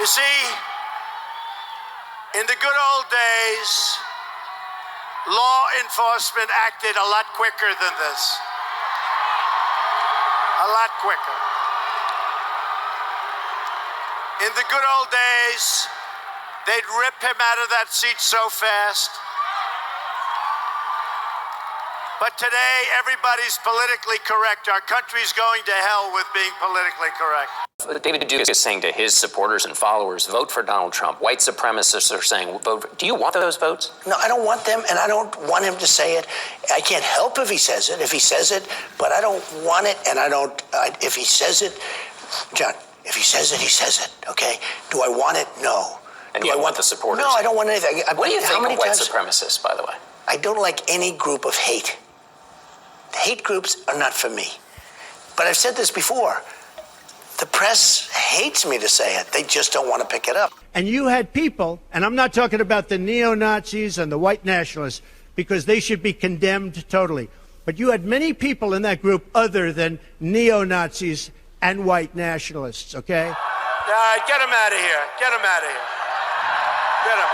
You see, in the good old days, law enforcement acted a lot quicker than this. A lot quicker. In the good old days, they'd rip him out of that seat so fast. But today, everybody's politically correct. Our country's going to hell with being politically correct. David Duke is saying to his supporters and followers, vote for Donald Trump. White supremacists are saying, vote. Do you want those votes? No, I don't want them, and I don't want him to say it. I can't help if he says it, but I don't want it, and if he says it, John, if he says it, he says it, okay? Do I want it? No. And do I want the supporters? No, I don't want anything. What do you think of white supremacists, by the way? I don't like any group of hate. The hate groups are not for me. But I've said this before. The press hates me to say it. They just don't want to pick it up. And you had people, and I'm not talking about the neo-Nazis and the white nationalists, because they should be condemned totally. But you had many people in that group other than neo-Nazis and white nationalists, okay? Get them out of here. Get them out of here. Get them.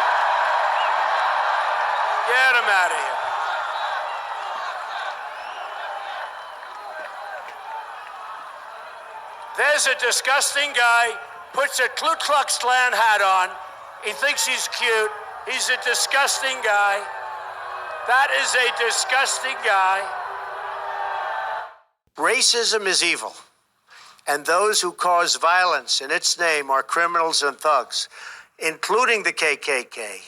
Get them out of here. There's a disgusting guy, puts a Ku Klux Klan hat on. He thinks he's cute. He's a disgusting guy. That is a disgusting guy. Racism is evil, and those who cause violence in its name are criminals and thugs, including the KKK,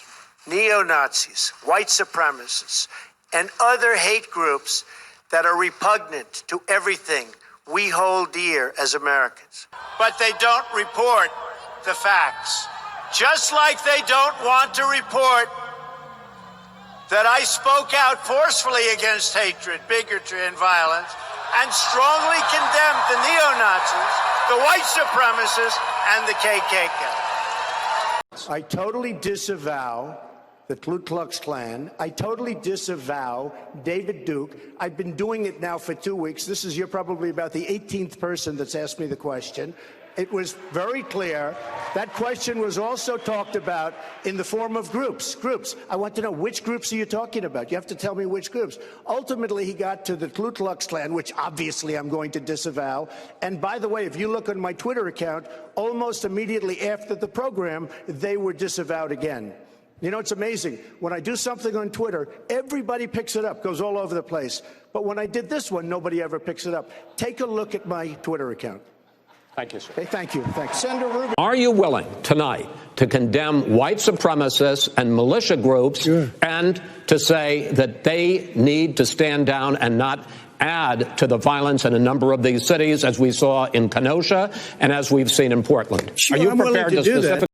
neo-Nazis, white supremacists, and other hate groups that are repugnant to everything we hold dear as Americans. But they don't report the facts. Just like they don't want to report that I spoke out forcefully against hatred, bigotry, and violence, and strongly condemned the neo-Nazis, the white supremacists, and the KKK. I totally disavow the Ku Klux Klan. I totally disavow David Duke. I've been doing it now for 2 weeks. You're probably about the 18th person that's asked me the question. It was very clear. That question was also talked about in the form of groups. I want to know, which groups are you talking about? You have to tell me which groups. Ultimately, he got to the Ku Klux Klan, which obviously I'm going to disavow. And by the way, if you look on my Twitter account, almost immediately after the program, they were disavowed again. You know, it's amazing. When I do something on Twitter, everybody picks it up, goes all over the place. But when I did this one, nobody ever picks it up. Take a look at my Twitter account. Thank you, sir. Okay, thank you. Thanks. Senator Rubin. Are you willing tonight to condemn white supremacists and militia groups and to say that they need to stand down and not add to the violence in a number of these cities, as we saw in Kenosha and as we've seen in Portland? Sure, Are you I'm willing prepared to do that.